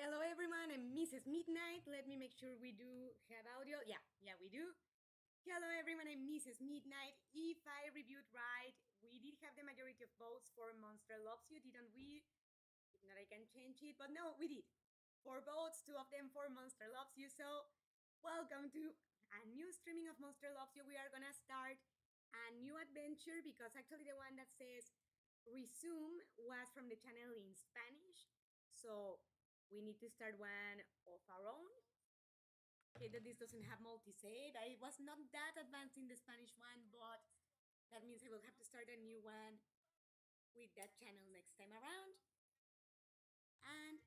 Hello everyone, I'm Mrs. Midnight. Let me make sure we do have audio. Yeah, we do. Hello everyone, I'm Mrs. Midnight. If I reviewed right, we did have the majority of votes for Monster Loves You, didn't we? If not, I can change it, but no, we did. 4 votes, 2 of them for Monster Loves You. So, welcome to a new streaming of Monster Loves You. We are gonna start a new adventure because actually the one that says resume was from the channel in Spanish. So, we need to start one of our own. Okay, that this doesn't have multi-save. I was not that advanced in the Spanish one, but that means I will have to start a new one with that channel next time around. And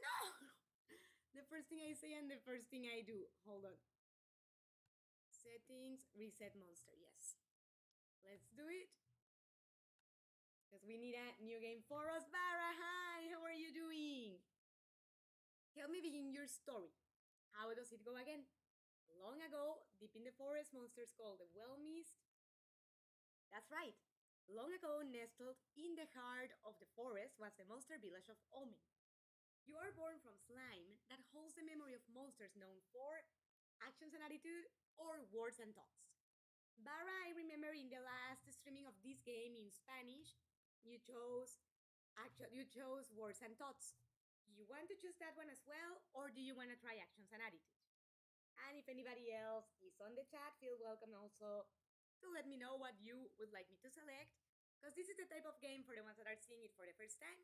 no, the first thing I say and the first thing I do. Hold on. Settings, reset monster. Yes, let's do it because we need a new game for us. Bara, hi, how are you doing? Help me begin your story. How does it go again? Long ago, deep in the forest, monsters called the Well-Mist. That's right. Long ago, nestled in the heart of the forest was the monster village of Omi. You are born from slime that holds the memory of monsters known for actions and attitude or words and thoughts. Bara, I remember in the last streaming of this game in Spanish, you chose words and thoughts. You want to choose that one as well, or do you want to try actions and attitude? And if anybody else is on the chat, feel welcome also to let me know what you would like me to select, because this is the type of game for the ones that are seeing it for the first time,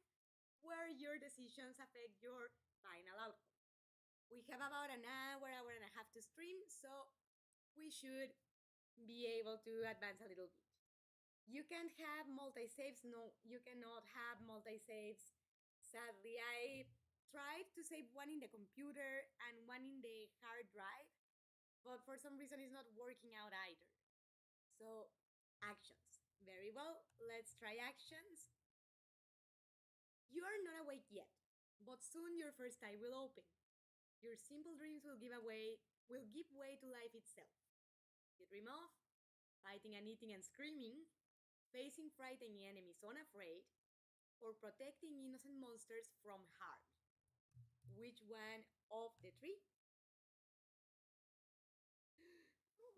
where your decisions affect your final outcome. We have about an hour and a half to stream, so we should be able to advance a little bit. You can't have multi-saves. No, you cannot have multi-saves. Sadly, I tried to save one in the computer and one in the hard drive, but for some reason it's not working out either. So, actions. Very well, let's try actions. You are not awake yet, but soon your first eye will open. Your simple dreams will give way to life itself. You dream of fighting and eating and screaming, facing frightening enemies unafraid, or protecting innocent monsters from harm. Which one of the three?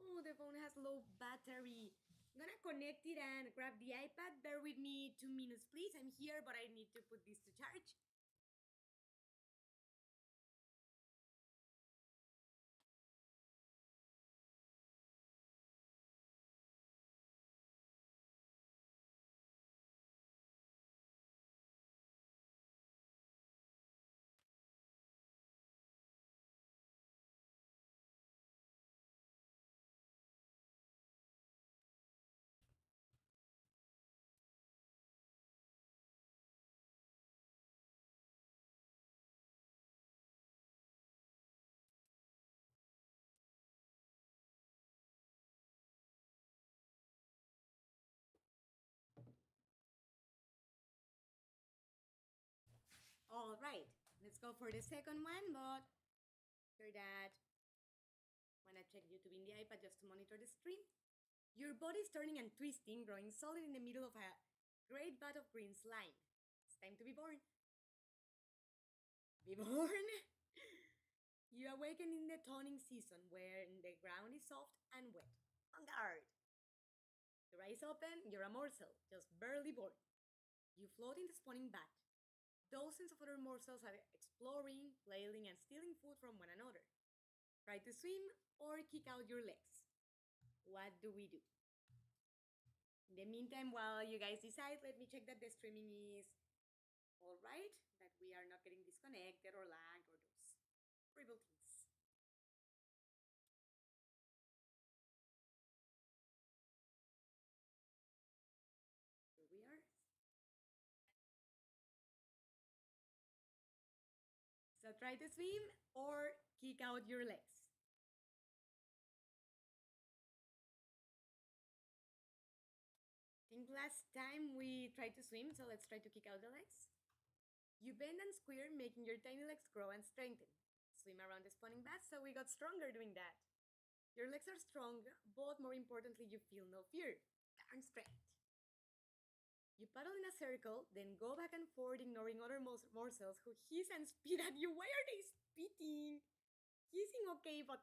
Oh, the phone has low battery. I'm gonna connect it and grab the iPad. Bear with me 2 minutes, please. I'm here, but I need to put this to charge. All right, let's go for the second one, but after that, I'm gonna check YouTube in the iPad just to monitor the stream. Your body's turning and twisting, growing solid in the middle of a great vat of green slime. It's time to be born. Be born? You awaken in the toning season where the ground is soft and wet. On guard. Your eyes open, you're a morsel, just barely born. You float in the spawning vat. Dozens of other morsels are exploring, flailing, and stealing food from one another. Try to swim or kick out your legs. What do we do? In the meantime, while you guys decide, let me check that the streaming is all right, that we are not getting disconnected or lagged or those horrible things. Here we are. So try to swim or kick out your legs. I think last time we tried to swim, so let's try to kick out the legs. You bend and square, making your tiny legs grow and strengthen. Swim around the spawning bath, so we got stronger doing that. Your legs are strong, but more importantly, you feel no fear. Darn straight. You paddle in a circle, then go back and forth, ignoring other morsels who hiss and spit at you. Why are they spitting? Hissing okay, but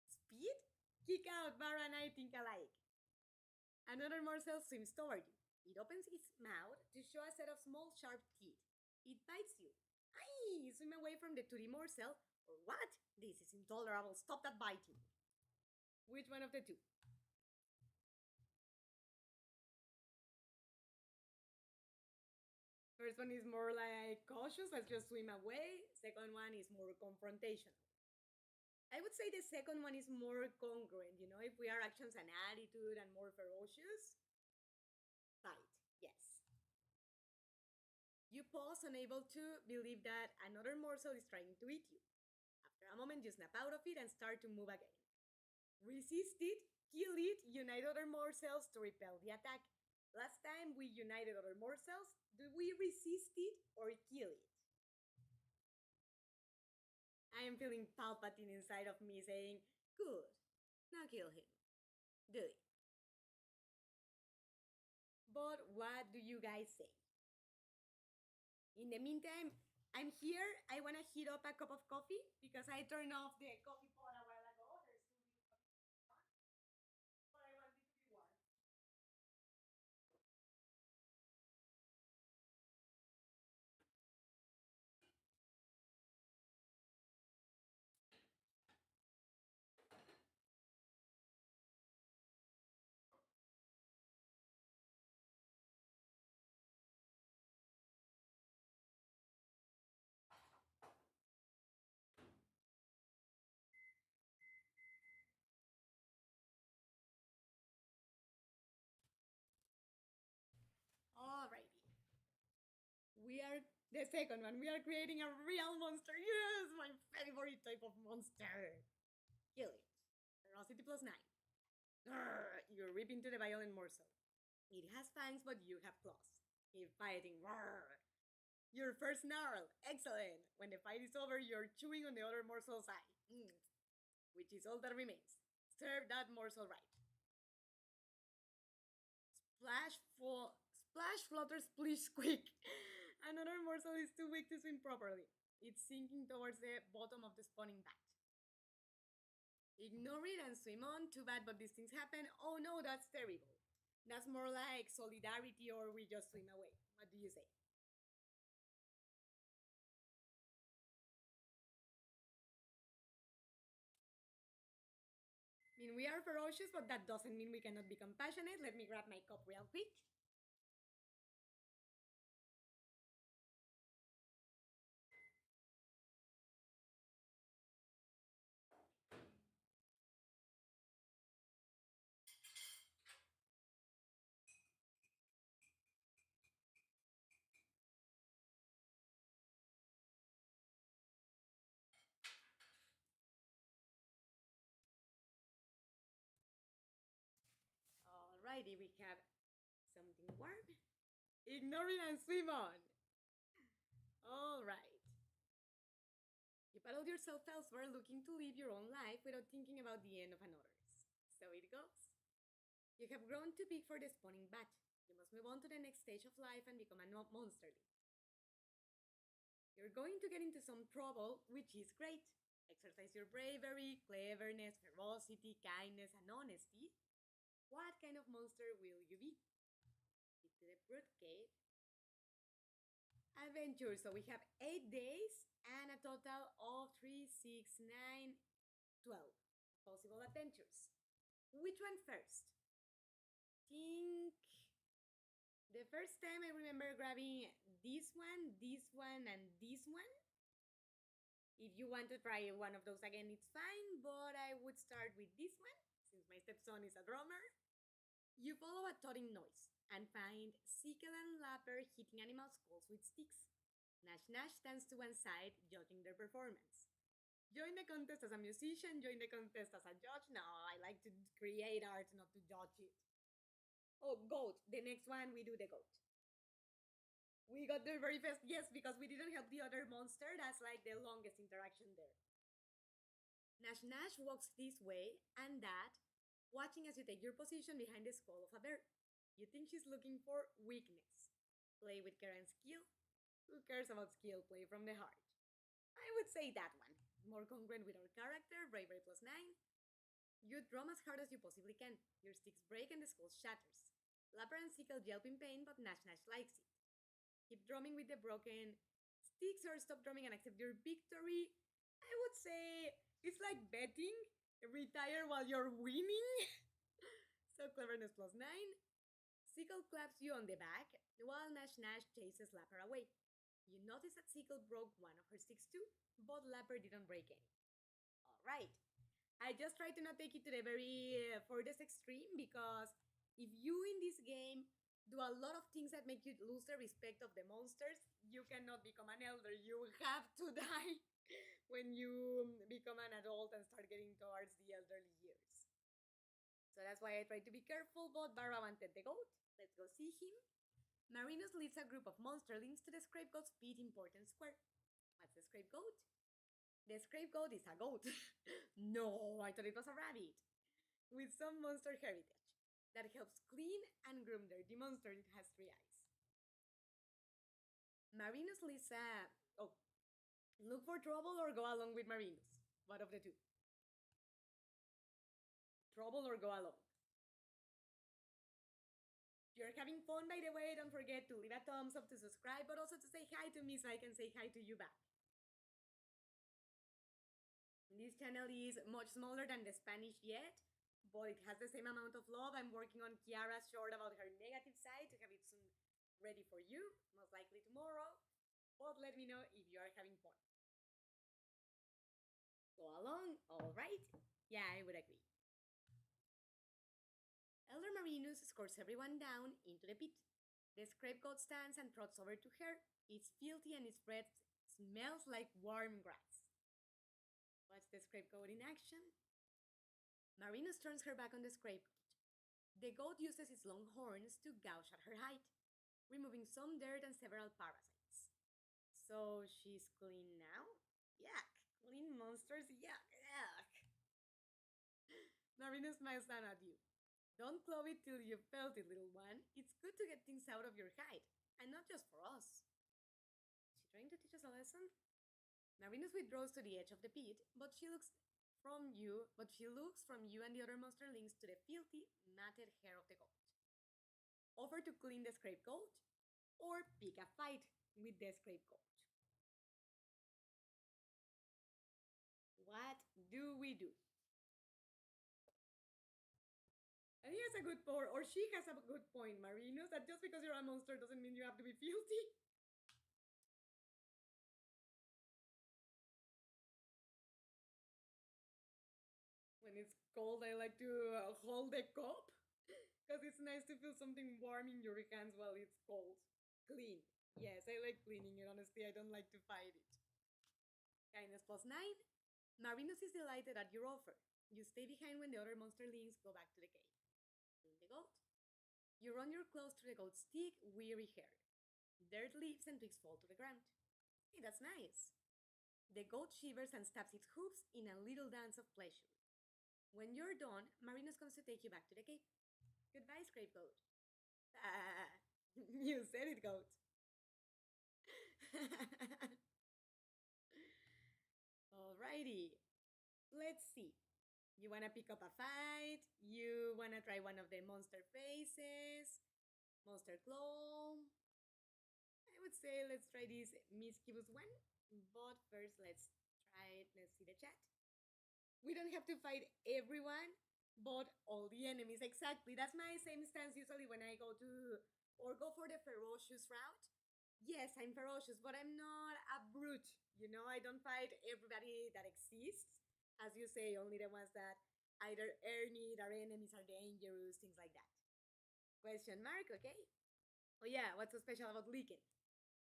spit? Kick out, Bara and I think alike. Another morsel swims toward you. It opens its mouth to show a set of small sharp teeth. It bites you. Aye! Swim away from the 2D morsel, or what? This is intolerable. Stop that biting. Which one of the two? First one is more like cautious, let's just swim away. Second one is more confrontational. I would say the second one is more congruent, if we are actions and attitude and more ferocious. Fight, yes. You pause, unable to believe that another morsel is trying to eat you. After a moment, you snap out of it and start to move again. Resist it, kill it, unite other morsels to repel the attack. Last time we united other morsels, do we resist it or kill it? I am feeling Palpatine inside of me saying, good, now kill him. Do it. But what do you guys say? In the meantime, I'm here. I want to heat up a cup of coffee because I turned off the coffee pot a while ago. There's still this on, but I want it to be warm. Alrighty. We are the second one. We are creating a real monster. Yes, my favorite type of monster. Kill it. Ferocity plus 9. Grrr, you rip into the violent morsel. It has fangs, but you have claws. Keep fighting. Grrr. Your first snarl. Excellent. When the fight is over, you're chewing on the other morsel's eye. Which is all that remains. Serve that morsel right. Splash, flutter, splish, squeak. Another morsel is too weak to swim properly. It's sinking towards the bottom of the spawning vat. Ignore it and swim on. Too bad, but these things happen. Oh no, that's terrible. That's more like solidarity or we just swim away. What do you say? I mean, we are ferocious, but that doesn't mean we cannot be compassionate. Let me grab my cup real quick. Alrighty, we have something warm. Ignore it and swim on. Alright. You paddle yourself elsewhere looking to live your own life without thinking about the end of another's. So it goes. You have grown too big for the spawning bat. You must move on to the next stage of life and become a monsterling. You're going to get into some trouble, which is great. Exercise your bravery, cleverness, ferocity, kindness, and honesty. What kind of monster will you be? Head to the Brute Cave. Adventure. So we have 8 days and a total of 3, 6, 9, 12 possible adventures. Which one first? Think the first time I remember grabbing this one, and this one. If you want to try one of those again, it's fine, but I would start with this one, since my stepson is a drummer. You follow a thudding noise and find Sickle and Lapper hitting animal skulls with sticks. Nash Nash stands to one side, judging their performance. Join the contest as a musician, join the contest as a judge. No, I like to create art, not to judge it. Oh, goat. The next one, we do the goat. We got there very fast, yes, because we didn't help the other monster. That's like the longest interaction there. Nash Nash walks this way and that, watching as you take your position behind the skull of a bear. You think she's looking for weakness. Play with care and skill. Who cares about skill? Play from the heart. I would say that one. More congruent with our character, bravery plus 9. You drum as hard as you possibly can. Your sticks break and the skull shatters. Lapper and Sickle yelp in pain, but Nash Nash likes it. Keep drumming with the broken sticks or stop drumming and accept your victory. I would say it's like betting. Retire while you're winning. So cleverness plus 9. Sickle claps you on the back while Nash Nash chases Lapper away. You notice that Sickle broke one of her sticks too, but Lapper didn't break any. Alright. I just try to not take it to the very furthest extreme because if you in this game do a lot of things that make you lose the respect of the monsters, you cannot become an elder. You have to die when you become an adult and start getting towards the elderly years. So that's why I try to be careful, but Barra wanted the goat. Let's go see him. Marinus leads a group of monsterlings to the Scapegoat's Pit important square. What's the Scapegoat? The Scapegoat is a goat. No, I thought it was a rabbit. With some monster heritage that helps clean and groom dirty monster. It has 3 eyes. Marinus leads a... Oh, look for trouble or go along with Marinus. What of the two? Trouble or go along? If you're having fun, by the way, don't forget to leave a thumbs up to subscribe, but also to say hi to me so I can say hi to you back. This channel is much smaller than the Spanish yet, but it has the same amount of love. I'm working on Kiara's short about her negative side to have it soon ready for you, most likely tomorrow, but let me know if you are having fun. Go along, alright? Yeah, I would agree. Elder Marinus escorts everyone down into the pit. The Scapegoat stands and trots over to her. It's filthy and its breath smells like warm grass. What's the Scapegoat in action? Marinus turns her back on the Scapegoat. The goat uses its long horns to gouge at her height, removing some dirt and several parasites. So she's clean now? Yuck! Clean monsters? Yuck! Yuck! Marinus smiles down at you. Don't claw it till you've felt it, little one. It's good to get things out of your hide, and not just for us. Is she trying to teach us a lesson? Marinus withdraws to the edge of the pit, but she looks from you and the other monsterlings to the filthy, matted hair of the goat. Offer to clean the Scapegoat, or pick a fight with the Scapegoat. What do we do? And he has a good point, or she has a good point, Marinus, that just because you're a monster doesn't mean you have to be filthy. When it's cold, I like to hold the cup, because it's nice to feel something warm in your hands while it's cold. Clean. Yes, I like cleaning it, honestly, I don't like to fight it. Kindness plus 9. Marinus is delighted at your offer. You stay behind when the other monsterlings go back to the cave. Clean the goat. You run your claws through the goat's thick, weary hair. Dirt leaves and twigs fall to the ground. Hey, that's nice. The goat shivers and stabs its hooves in a little dance of pleasure. When you're done, Marinus comes to take you back to the cave. Goodbye, Scapegoat. Ah, you said it, goat. Alrighty. Let's see. You wanna pick up a fight? You wanna try one of the monster faces? Monster claw? I would say let's try this mischievous one. But first, let's try it. Let's see the chat. We don't have to fight everyone, but all the enemies. Exactly. That's my same stance usually when I go to or go for the ferocious route. Yes, I'm ferocious, but I'm not a brute. You know, I don't fight everybody that exists. As you say, only the ones that either earn it, our enemies are dangerous, things like that. Question mark, okay? Oh yeah, what's so special about lichen?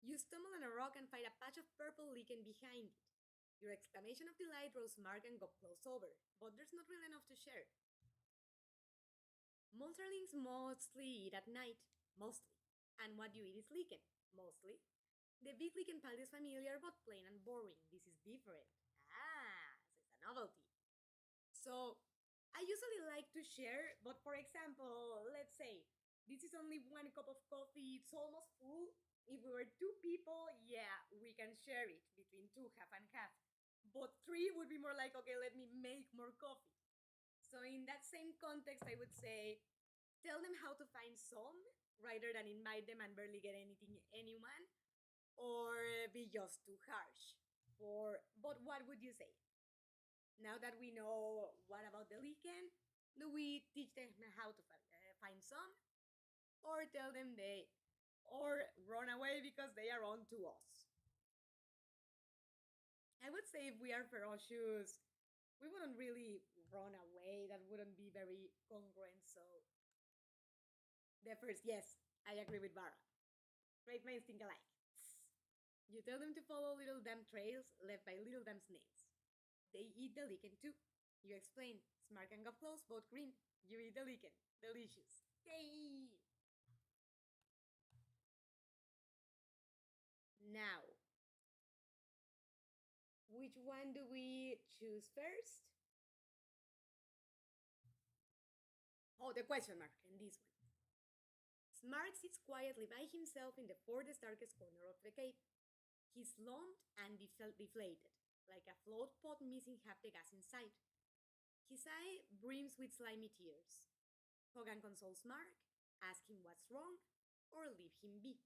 You stumble on a rock and find a patch of purple lichen behind it. Your exclamation of delight rose Mark and got close over, but there's not really enough to share. Monsterlings mostly eat at night, mostly. And what you eat is lichen, mostly. The big lichen pile is familiar but plain and boring. This is different. Ah, so it's a novelty. So, I usually like to share, but for example, let's say This is only one cup of coffee, it's almost full. If we were two people, yeah, we can share it between two, half and half. But three would be more like, okay, let me make more coffee. So, in that same context, I would say tell them how to find some rather than invite them and barely get anyone, or be just too harsh. But what would you say? Now that we know what about the weekend, do we teach them how to find some, or tell them they, or run away because they are on to us? I would say if we are ferocious, we wouldn't really run away. That wouldn't be very congruent. So the first, yes, I agree with Bara. Great minds think alike. You tell them to follow little damn trails left by little damn snails. They eat the lichen too. You explain. Smart and got close, both green. You eat the lichen. Delicious. Yay! Now, which one do we choose first? Oh, the question mark, and this one. Smart sits quietly by himself in the furthest darkest corner of the cave. He's slumped and deflated, like a float pot missing half the gas inside. His eye brims with slimy tears. Hogan consoles Mark, ask him what's wrong, or leave him be.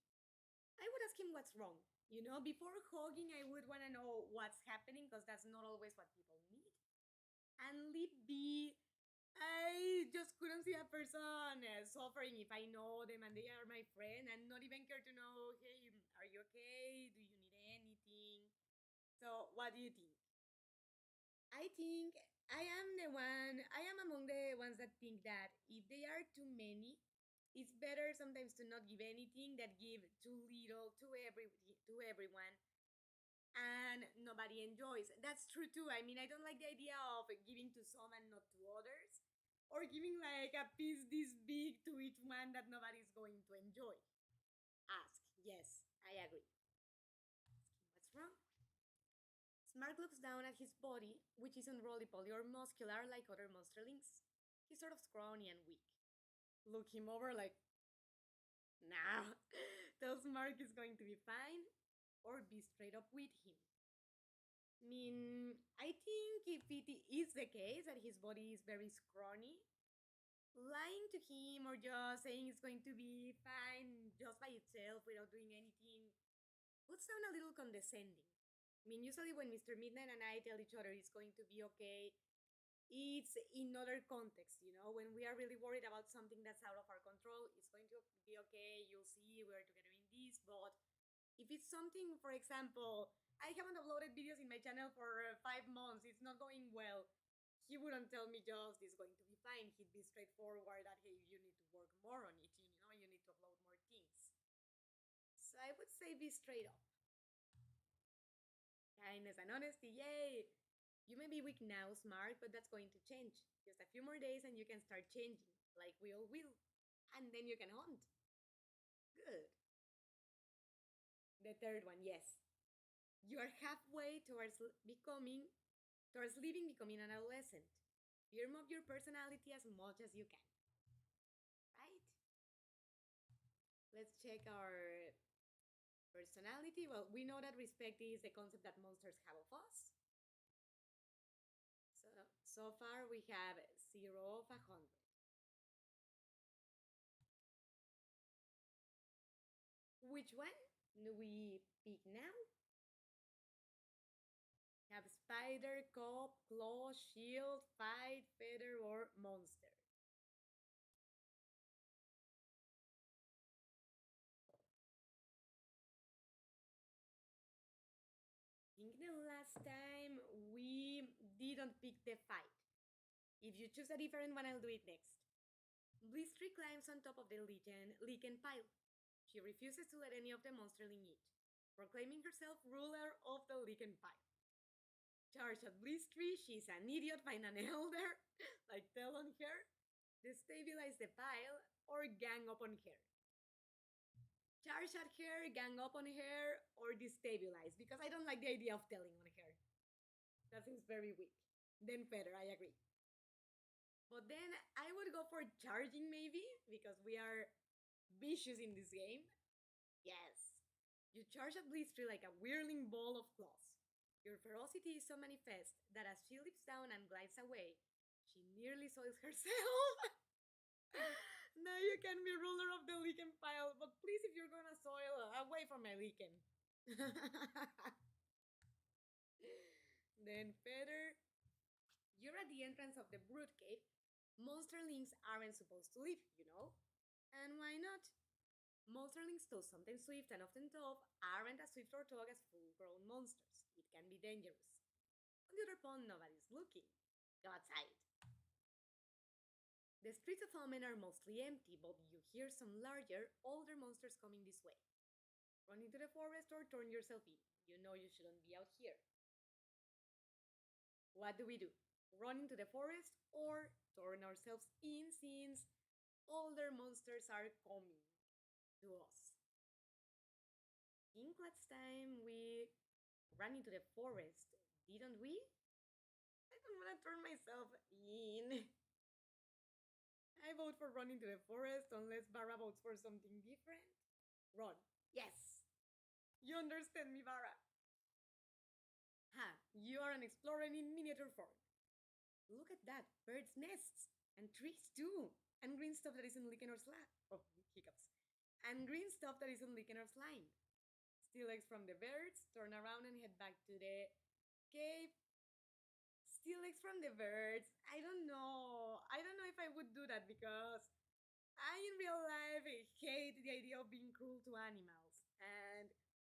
I would ask him what's wrong. You know, before hugging, I would want to know what's happening because that's not always what people need. And leave be, I just couldn't see a person suffering if I know them and they are my friend and not even care to know, hey, are you okay? Do you need anything? So, what do you think? I think I am among the ones that think that if they are too many, it's better sometimes to not give anything than give too little to everyone and nobody enjoys. That's true too. I mean, I don't like the idea of giving to some and not to others, or giving like a piece this big to each one that nobody's going to enjoy. Ask. Yes, I agree. Ask him what's wrong. Smart looks down at his body, which isn't roly-poly or muscular like other monsterlings. He's sort of scrawny and weak. Look him over like, nah. Tells Mark is going to be fine, or be straight up with him. I mean, I think if it is the case that his body is very scrawny, lying to him or just saying it's going to be fine just by itself without doing anything would sound a little condescending. I mean, usually when Mr. Midnight and I tell each other it's going to be okay, it's in other contexts, you know, when we are really worried about something that's out of our control, it's going to be okay, you'll see, we're together in this. But if it's something, for example, I haven't uploaded videos in my channel for 5 months, it's not going well, he wouldn't tell me just it's going to be fine. He'd be straightforward that, hey, you need to work more on it, you know, you need to upload more things. So I would say be straight up. Kindness and honesty, yay! You may be weak now, Smart, but that's going to change. Just a few more days and you can start changing, like we all will. And then you can hunt. Good. The third one, yes. You are halfway towards leaving becoming an adolescent. Firm up your personality as much as you can. Right? Let's check our personality. Well, we know that respect is the concept that monsters have of us. So far we have 0 of 100. Which one do we pick now? Have spider, cop, claw, shield, fight, feather, or monster. I think the last time we didn't pick the fight. If you choose a different one, I'll do it next. Blistry climbs on top of the lichen pile. She refuses to let any of the monsterling eat, proclaiming herself ruler of the lichen pile. Charge at Blistry, she's an idiot, find an elder, like tell on her, destabilize the pile, or gang up on her. Charge at her, gang up on her, or destabilize, because I don't like the idea of telling on her. That seems very weak. Then Feather, I agree. But then I would go for charging maybe, because we are vicious in this game. Yes. You charge at Blitztree like a whirling ball of claws. Your ferocity is so manifest that as she leaps down and glides away, she nearly soils herself. Now you can be ruler of the Lichen pile, but please, if you're gonna soil, away from my Lichen. Then, Feather, you're at the entrance of the Brood Cave. Monsterlings aren't supposed to live, you know? And why not? Monsterlings, though sometimes swift and often tough, aren't as swift or tough as full-grown monsters. It can be dangerous. On the other pond, nobody's looking. Go outside. The streets of Almen are mostly empty, but you hear some larger, older monsters coming this way. Run into the forest or turn yourself in. You know you shouldn't be out here. What do? Run into the forest or turn ourselves in since older monsters are coming to us. Last time we ran into the forest, didn't we? I don't want to turn myself in. I vote for running to the forest unless Barra votes for something different. Run. Yes. You understand me, Barra. Ha, you are an explorer in miniature form. Look at that, birds' nests, and trees too, and green stuff that isn't licking or slime. Oh, hiccups. And green stuff that isn't licking or slime. Steal eggs from the birds, turn around and head back to the cave. Steal eggs from the birds. I don't know. I don't know if I would do that because I in real life hate the idea of being cruel to animals. And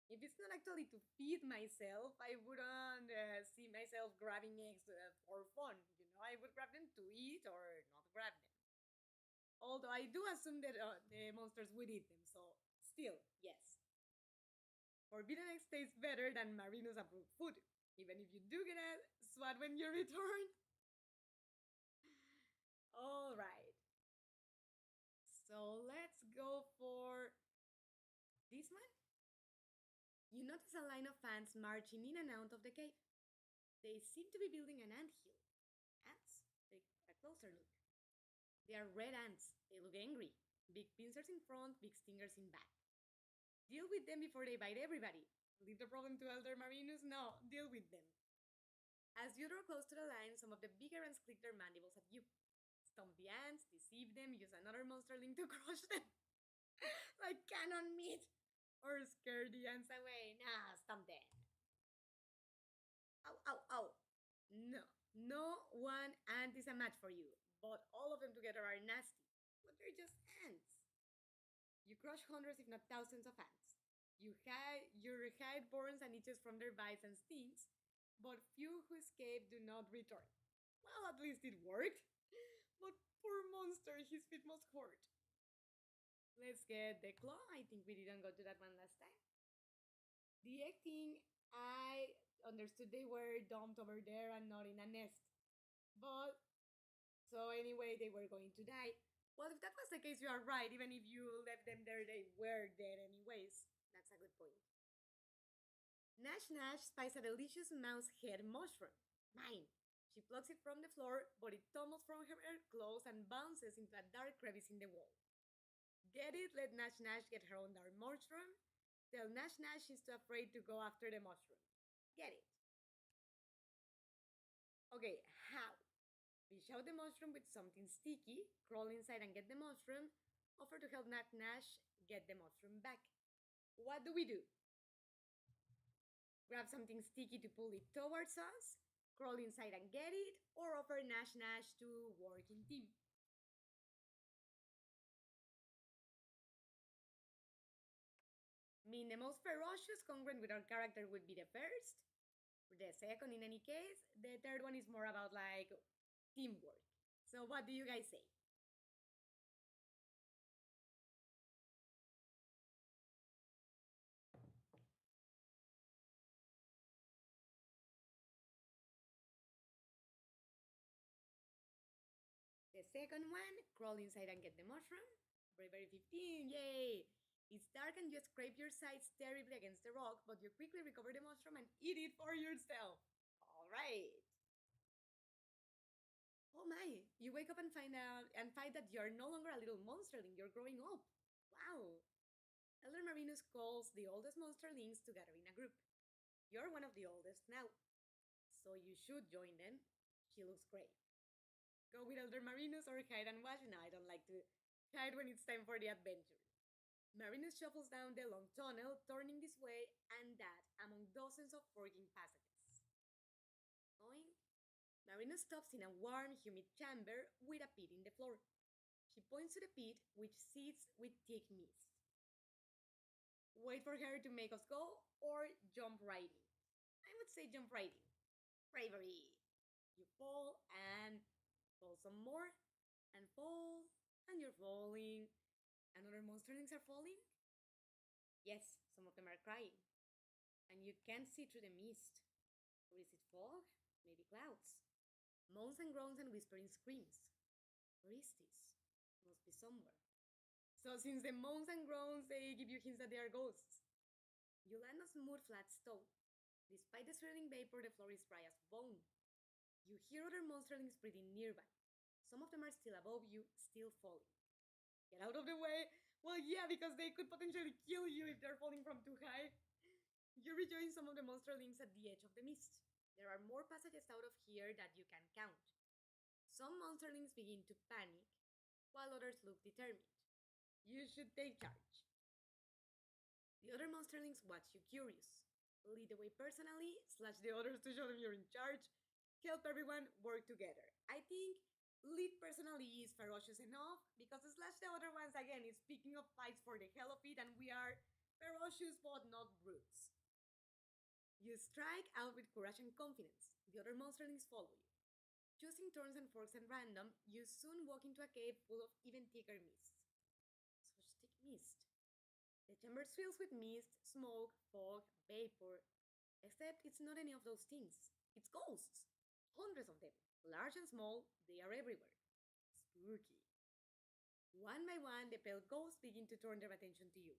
if it's not actually to feed myself, I wouldn't see myself grabbing eggs for fun. You know, I would grab them to eat or not grab them. Although I do assume that the monsters would eat them, so still, yes. Forbidden eggs taste better than Marino's approved food, even if you do get a swat when you return. Alright. So let's go for this one. You notice a line of ants marching in and out of the cave. They seem to be building an ant hill. Ants? Take a closer look. They are red ants. They look angry. Big pincers in front, big stingers in back. Deal with them before they bite everybody. Leave the problem to Elder Marinus? No, deal with them. As you draw close to the line, some of the bigger ants click their mandibles at you. Stomp the ants, deceive them, use another monsterling to crush them. Like cannon meat! Or scare the ants away. Nah, stomp them. Ow, ow, ow. No, no one ant is a match for you, but all of them together are nasty. But they're just ants. You crush hundreds, if not thousands, of ants. Your hide burns and itches from their bites and stings, but few who escape do not return. Well, at least it worked. But poor monster, his feet must hurt. Let's get the claw. I think we didn't go to that one last time. The egg thing, I understood they were dumped over there and not in a nest. But, so anyway, they were going to die. Well, if that was the case, you are right. Even if you left them there, they were dead anyways. That's a good point. Nash Nash spies a delicious mouse head mushroom. Mine. She plucks it from the floor, but it tumbles from her clothes and bounces into a dark crevice in the wall. Get it? Let Nash Nash get her own dark mushroom. Tell Nash Nash she's too afraid to go after the mushroom. Get it? Okay, how? Fish out the mushroom with something sticky, crawl inside and get the mushroom, offer to help Nash Nash get the mushroom back. What do? Grab something sticky to pull it towards us, crawl inside and get it, or offer Nash Nash to work in team. I mean, the most ferocious congruent with our character would be the first. The second, in any case. The third one is more about like teamwork. So, what do you guys say? The second one, crawl inside and get the mushroom. Bravery 15, yay! It's dark and you scrape your sides terribly against the rock, but you quickly recover the mushroom and eat it for yourself. Alright. Oh my, you wake up and find that you're no longer a little monsterling, you're growing up. Wow! Elder Marinus calls the oldest monster links together in a group. You're one of the oldest now, so you should join them. She looks great. Go with Elder Marinus or hide and watch? No, I don't like to hide when it's time for the adventure. Marinus shuffles down the long tunnel, turning this way and that among dozens of forking passages. Going, Marinus stops in a warm, humid chamber with a pit in the floor. She points to the pit, which seethes with thick mist. Wait for her to make us go, or jump right in. I would say jump right in. Bravery! You fall and fall some more, and fall, and you're falling. And other monsterlings are falling? Yes, some of them are crying. And you can't see through the mist. Or is it fog? Maybe clouds. Moans and groans and whispering screams. Where is this? Must be somewhere. So since the moans and groans, they give you hints that they are ghosts. You land on smooth flat stone. Despite the swirling vapor, the floor is dry as bone. You hear other monsterlings breathing nearby. Some of them are still above you, still falling. Get out of the way! Well, yeah, because they could potentially kill you if they're falling from too high. You rejoin some of the monsterlings at the edge of the mist. There are more passages out of here that you can count. Some monsterlings begin to panic, while others look determined. You should take charge. The other monsterlings watch you curious. Lead the way personally, slash the others to show them you're in charge. Help everyone work together. I think lead personally is ferocious enough because slash the other ones again is picking up fights for the hell of it and we are ferocious but not brutes. You strike out with courage and confidence. The other monsterlings follow you. Choosing turns and forks at random, you soon walk into a cave full of even thicker mist. Such thick mist. The chamber swirls with mist, smoke, fog, vapor. Except it's not any of those things. It's ghosts. Hundreds of them, large and small, they are everywhere. Spooky. One by one, the pale ghosts begin to turn their attention to you.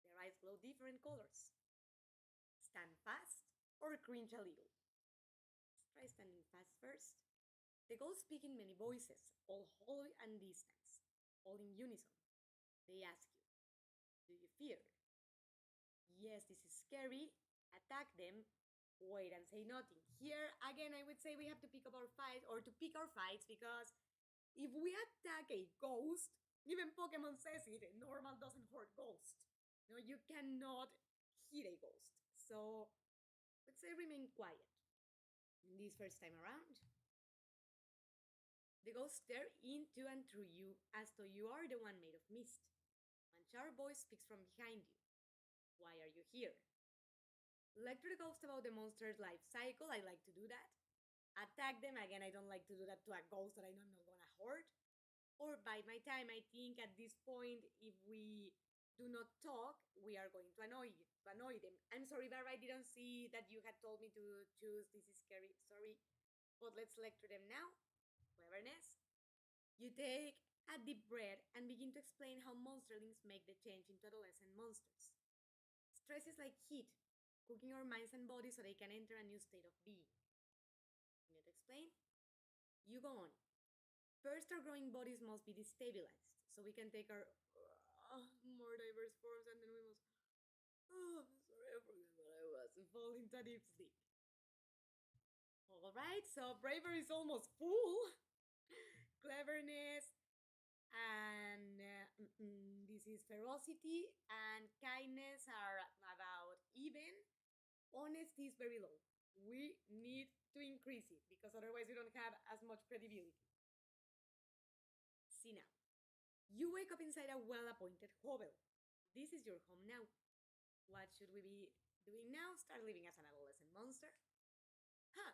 Their eyes glow different colors. Stand fast or cringe a little. Let's try standing fast first. The ghosts speak in many voices, all hollow and distant, all in unison. They ask you, do you fear? Yes, this is scary. Attack them. Wait and say nothing. Here, again, I would say we have to pick up our fight or to pick our fights because if we attack a ghost, even Pokemon says it, normal doesn't hurt ghost. No, you cannot hit a ghost. So let's say remain quiet. This first time around, the ghosts stare into and through you as though you are the one made of mist. One sharp voice speaks from behind you. Why are you here? Lecture the ghost about the monster's life cycle. I like to do that. Attack them. Again, I don't like to do that to a ghost that I'm not gonna hurt. Or bide my time. I think at this point, if we do not talk, we are going to annoy them. I'm sorry, Barb, I didn't see that you had told me to choose. This is scary. Sorry. But let's lecture them now. Cleverness. You take a deep breath and begin to explain how monsterlings make the change into adolescent monsters. Stress is like heat, cooking our minds and bodies so they can enter a new state of being. You need to explain? You go on. First, our growing bodies must be destabilized so we can take our more diverse forms and then we must. Oh, I'm sorry, I forgot what I was and fall into a deep sleep. Alright, so bravery is almost full. Cleverness, and this is ferocity, and kindness are about even. Honesty is very low. We need to increase it because otherwise we don't have as much credibility. See now. You wake up inside a well-appointed hovel. This is your home now. What should we be doing now? Start living as an adolescent monster? Huh.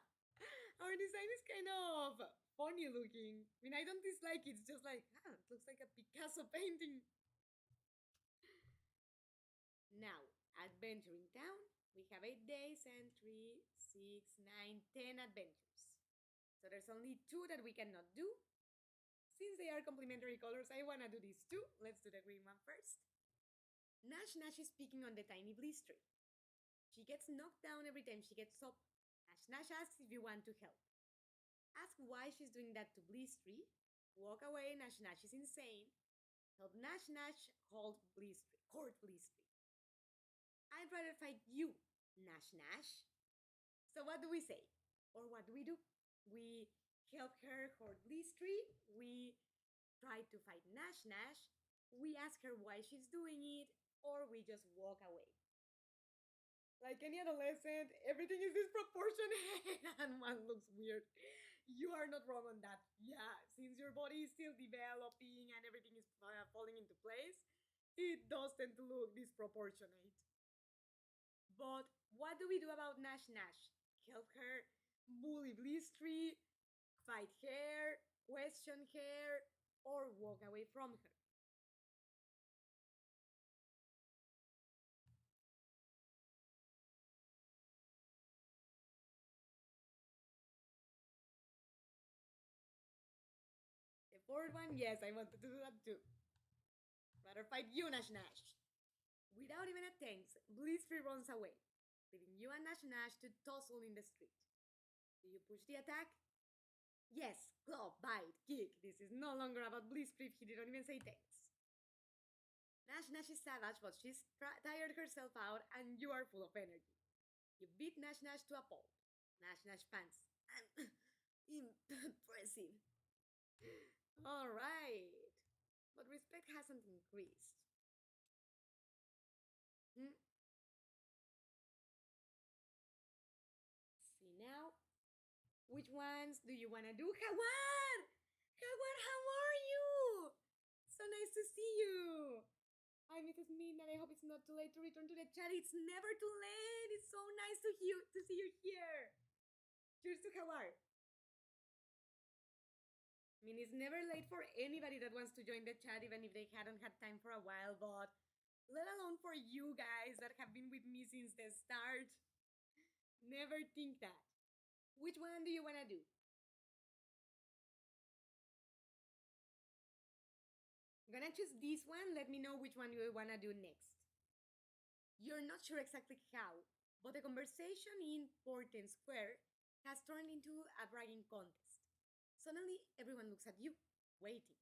Our design is kind of funny looking. I mean, I don't dislike it. It's just like, it looks like a Picasso painting. Now, adventuring town. We have 8 days and 3, 6, 9, 10 adventures. So there's only 2 that we cannot do. Since they are complementary colors, I wanna do these 2. Let's do the green one first. Nash Nash is speaking on the tiny Bliss tree. She gets knocked down every time she gets up. Nash Nash asks if you want to help. Ask why she's doing that to Bliss tree. Walk away, Nash Nash is insane. Help Nash Nash hold Blistry, court Blistry. I'd rather fight you, Nash Nash. So what do we say? Or what do? We help her hold Blistry. We try to fight Nash Nash. We ask her why she's doing it, or we just walk away. Like any adolescent, everything is disproportionate and one looks weird. You are not wrong on that. Yeah, since your body is still developing and everything is falling into place, it does tend to look disproportionate. But what do we do about Nash Nash? Help her bully Blistry, fight her, question her, or walk away from her? The fourth one, yes, I wanted to do that too. Rather fight you, Nash Nash. Without even a thanks, Blissfree runs away, leaving you and Nash Nash to tussle in the street. Do you push the attack? Yes, claw, bite, kick. This is no longer about Blissfree if he didn't even say thanks. Nash Nash is savage, but she's tired herself out and you are full of energy. You beat Nash Nash to a pulp. Nash Nash pants. I'm impressive. Alright. But respect hasn't increased. Hmm? See now? Which ones do you wanna do? Jaguar! Jaguar, how are you? So nice to see you. I'm Mrs. Midnight. I hope it's not too late to return to the chat. It's never too late. It's so nice to see you here. Cheers to Jaguar. I mean, it's never late for anybody that wants to join the chat, even if they hadn't had time for a while, but let alone for you guys that have been with me since the start. Never think that. Which one do you want to do? I'm gonna choose this one. Let me know which one you want to do next. You're not sure exactly how, but the conversation in Porten Square has turned into a bragging contest. Suddenly, everyone looks at you, waiting.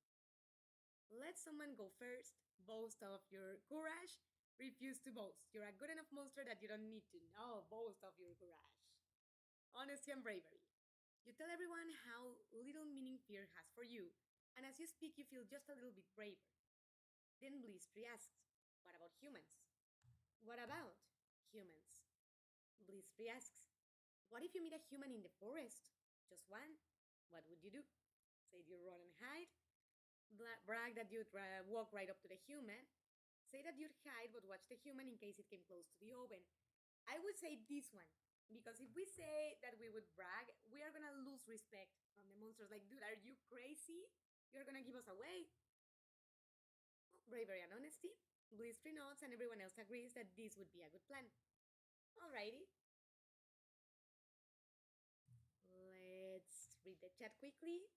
Let someone go first, boast of your courage, refuse to boast. You're a good enough monster that you don't need to know, boast of your courage. Honesty and bravery. You tell everyone how little meaning fear has for you, and as you speak, you feel just a little bit braver. Then Blissfree asks, what about humans? What about humans? Blissfree asks, what if you meet a human in the forest? Just one? What would you do? Say you run and hide? Brag that you'd walk right up to the human? Say that you'd hide but watch the human in case it came close to the oven? I would say this one, because if we say that we would brag, we are gonna lose respect from the monsters. Like, dude, are you crazy? You're gonna give us away? Bravery and honesty. Blissfree nods, and everyone else agrees that this would be a good plan. Alrighty. Let's read the chat quickly.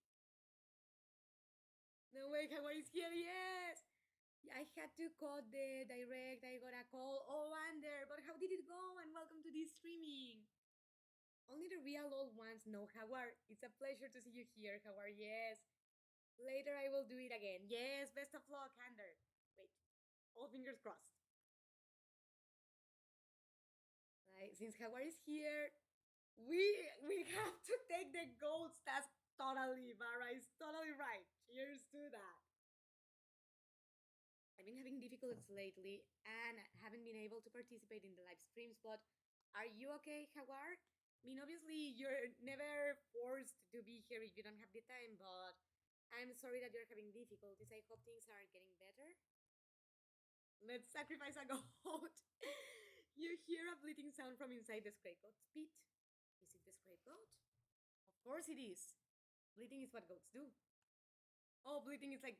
No way, Jaguar is here, yes! I had to code the direct, I got a call. Oh, Wander, but how did it go? And welcome to this streaming. Only the real old ones know Jaguar. It's a pleasure to see you here, Jaguar, yes. Later I will do it again. Yes, best of luck, Ander. Wait, all fingers crossed. Right, since Jaguar is here, we have to take the goats. That's totally, Vara is totally right. Cheers to that. I've been having difficulties lately and haven't been able to participate in the live streams, but are you okay, Jaguar? I mean, obviously, you're never forced to be here if you don't have the time, but I'm sorry that you're having difficulties. I hope things are getting better. Let's sacrifice a goat. You hear a bleating sound from inside the scapegoat's pit. Is it the scapegoat? Of course it is. Bleating is what goats do. Oh, bleating is like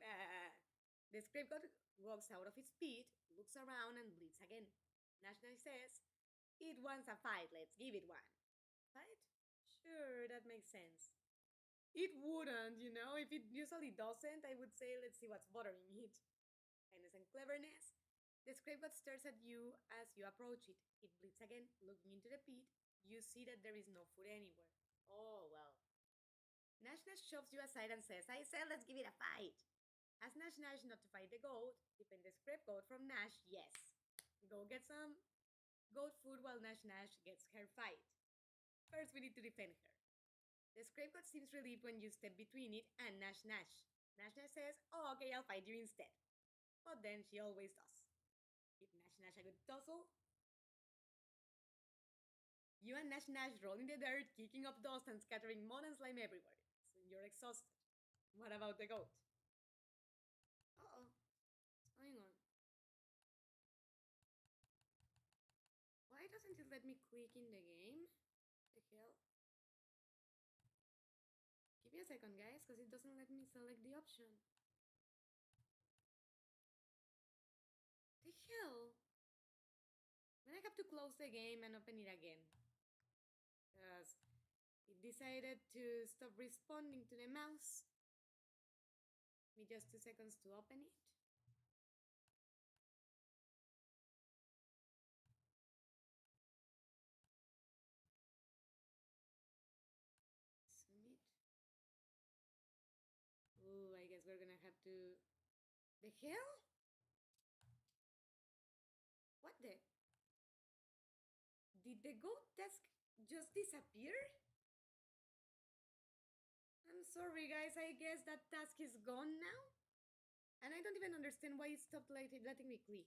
the scapegoat walks out of its pit, looks around, and bleats again. Nash Nash says, it wants a fight, let's give it one. Fight? Sure, that makes sense. It wouldn't, you know, if it usually doesn't, I would say, let's see what's bothering it. Kindness and cleverness. The scapegoat stares at you as you approach it. It bleats again, looking into the pit. You see that there is no food anywhere. Oh, well. Nash Nash shoves you aside and says, I said let's give it a fight. As Nash Nash notified the goat, defend the script goat from Nash, yes. Go get some goat food while Nash Nash gets her fight. First, we need to defend her. The script goat seems relieved when you step between it and Nash Nash. Nash Nash says, oh, okay, I'll fight you instead. But then she always does. Give Nash Nash a good tussle. You and Nash Nash roll in the dirt, kicking up dust and scattering mud and slime everywhere. So you're exhausted. What about the goat? Uh-oh. What's going on? Why doesn't it let me click in the game? The hell? Give me a second, guys, because it doesn't let me select the option. The hell? Then I have to close the game and open it again. Because it decided to stop responding to the mouse. Give me just 2 seconds to open it. Submit. Ooh, I guess we're gonna have to... The hell? What the? Did the goat task just disappear? I'm sorry, guys. I guess that task is gone now. And I don't even understand why it stopped letting me click.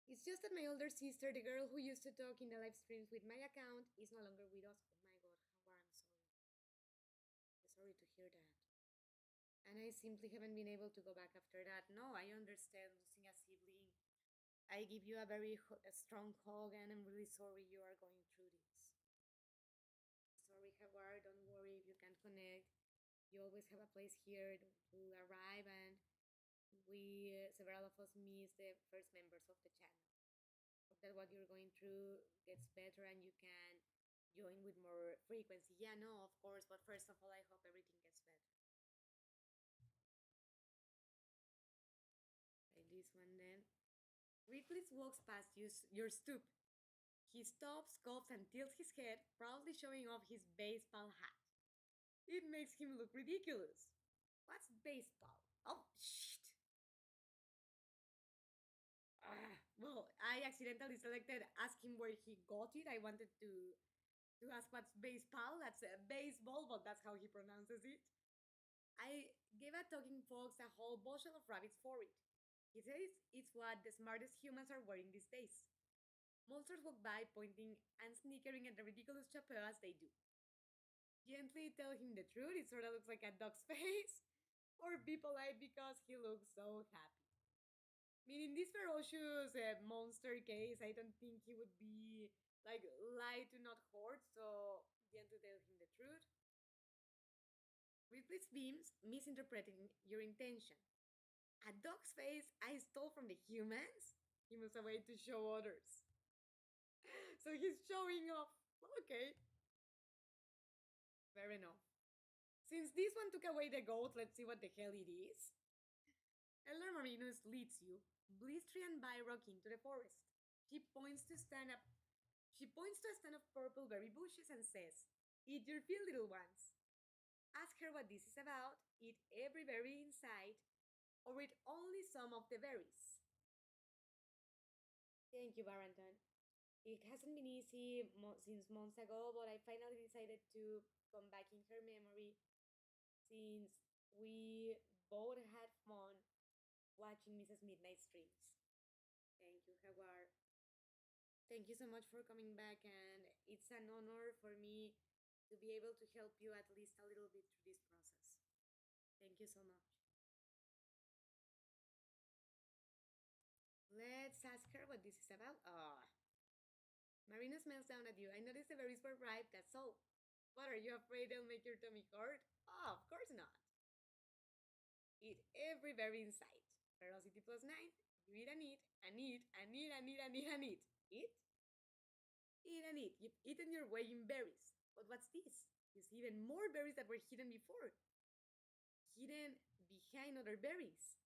It's just that my older sister, the girl who used to talk in the live streams with my account, is no longer with us. Oh my god, how I'm sorry. Sorry to hear that. And I simply haven't been able to go back after that. No, I understand losing a sibling. I give you a very strong hug, and I'm really sorry you are going through this. Sorry, Jaguar, don't worry if you can't connect. You always have a place here to arrive, and several of us miss the first members of the channel. Hope that what you're going through gets better and you can join with more frequency. Yeah, no, of course, but first of all, I hope everything gets better. Try this one then. Ripley walks past your stoop. He stops, coughs, and tilts his head, proudly showing off his baseball hat. It makes him look ridiculous. What's baseball? Oh, shit! Well, I accidentally selected ask him where he got it. I wanted to ask what's baseball. That's baseball, but that's how he pronounces it. I gave a talking fox a whole bushel of rabbits for it. He says it's what the smartest humans are wearing these days. Monsters walk by, pointing and snickering at the ridiculous chapeau as they do. Gently tell him the truth, it sort of looks like a dog's face. Or be polite because he looks so happy. I mean, in this ferocious monster case, I don't think he would be like lie to not hurt, so gently tell him the truth. Ripley's beams misinterpreting your intention. A dog's face I stole from the humans? He moves away to show others. So he's showing off. Okay. Fair enough. Since this one took away the goat, let's see what the hell it is. Elder Marinus leads you, Blistry and Byrock, into the forest. She points to a stand of purple berry bushes and says, eat your fill, little ones. Ask her what this is about, eat every berry inside, or eat only some of the berries. Thank you, Barrington. It hasn't been easy since months ago, but I finally decided to come back in her memory since we both had fun watching Mrs. Midnight streams. Thank you, Jaguar. Thank you so much for coming back, and it's an honor for me to be able to help you at least a little bit through this process. Thank you so much. Let's ask her what this is about. Marina smells down at you. I noticed the berries were ripe, that's all. What, are you afraid they'll make your tummy hurt? Oh, of course not. Eat every berry inside. Ferocity plus 9. You eat and eat and eat and eat and eat and eat and eat. Eat? Eat and eat. You've eaten your way in berries. But what's this? There's even more berries that were hidden before. Hidden behind other berries.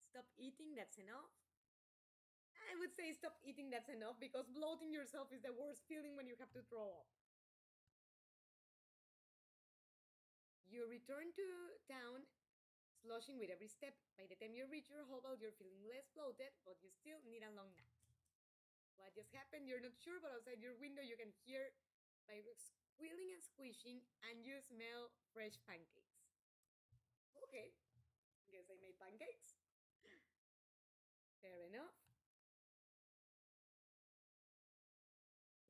Stop eating, that's enough. I would say stop eating, that's enough, because bloating yourself is the worst feeling when you have to throw up. You return to town sloshing with every step. By the time you reach your hovel, you're feeling less bloated, but you still need a long nap. What just happened? You're not sure, but outside your window you can hear viruses squealing and squishing, and you smell fresh pancakes. Okay, guess I made pancakes. Fair enough.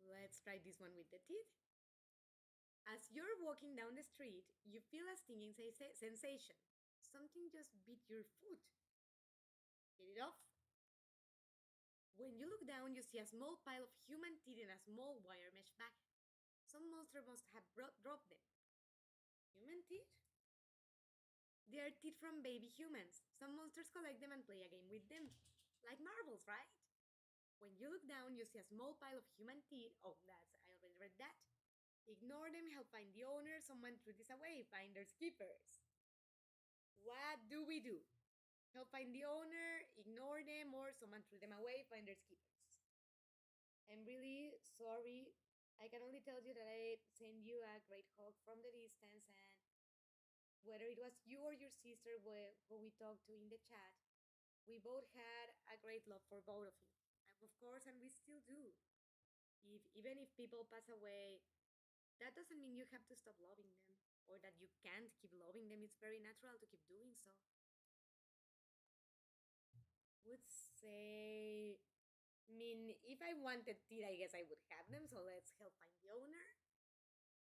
Let's try this one with the teeth. As you're walking down the street, you feel a stinging sensation. Something just bit your foot. Get it off? When you look down, you see a small pile of human teeth in a small wire mesh bag. Some monster must have dropped them. Human teeth? They are teeth from baby humans. Some monsters collect them and play a game with them. Like marbles, right? When you look down, you see a small pile of human teeth. Oh, I already read that. Ignore them, help find the owner. Someone threw this away. Finders keepers. What do we do? Help find the owner, ignore them, or someone threw them away. Finders keepers. I'm really sorry. I can only tell you that I send you a great hug from the distance, and whether it was you or your sister who we talked to in the chat, we both had a great love for both of you. And of course, and we still do. Even if people pass away, that doesn't mean you have to stop loving them or that you can't keep loving them. It's very natural to keep doing so. Would say, I mean, if I wanted teeth, I guess I would have them, so let's help find the owner.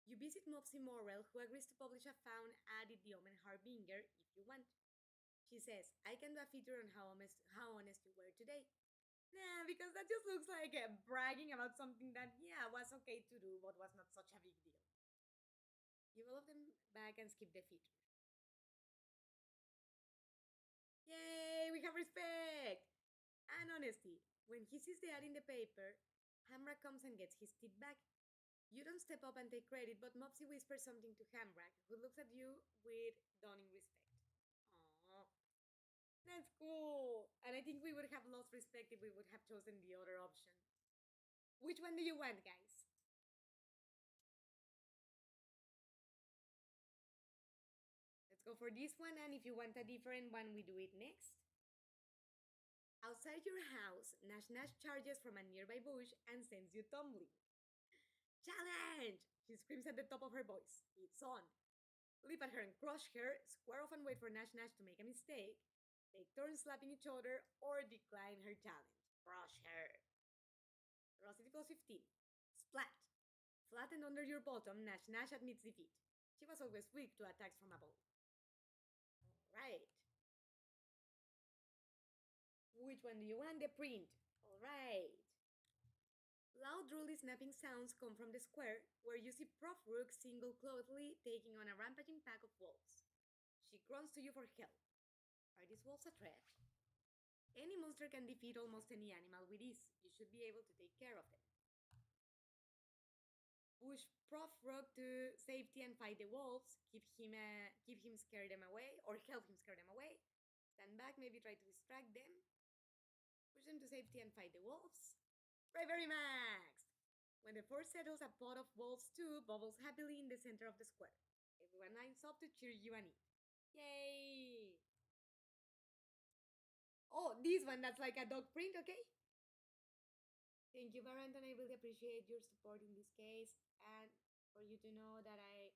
You visit Mopsy Morrell, who agrees to publish a found ad in the Omen Harbinger if you want. She says, I can do a feature on how honest you were today. Nah, because that just looks like bragging about something that, yeah, was okay to do, but was not such a big deal. Give all of them back and skip the feature. Yay, we have respect! And honesty. When he sees the ad in the paper, Hamrak comes and gets his teeth back. You don't step up and take credit, but Mopsy whispers something to Hamrak, who looks at you with dawning respect. Aww. That's cool. And I think we would have lost respect if we would have chosen the other option. Which one do you want, guys? Let's go for this one, and if you want a different one, we do it next. Outside your house, Nash Nash charges from a nearby bush and sends you tumbling. Challenge! She screams at the top of her voice. It's on. Leap at her and crush her, square off and wait for Nash Nash to make a mistake, take turns slapping each other, or decline her challenge. Crush her. Velocity plus 15. Splat. Flattened under your bottom, Nash Nash admits defeat. She was always weak to attacks from above. Alright. Which one do you want? The print. Alright. Loud, drooly, snapping sounds come from the square, where you see Prof Rook single-clothedly taking on a rampaging pack of wolves. She grunts to you for help. Are these wolves a threat? Any monster can defeat almost any animal with ease. You should be able to take care of them. Push Prof Rook to safety and fight the wolves. Keep him scare them away, or help him scare them away. Stand back, maybe try to distract them. Push them to safety and fight the wolves. Bravery Max! When the force settles, a pot of wolves too bubbles happily in the center of the square. Everyone lines up to cheer you and eat. Yay! Oh, this one, that's like a dog print, okay? Thank you, Baranton. I really appreciate your support in this case, and for you to know that I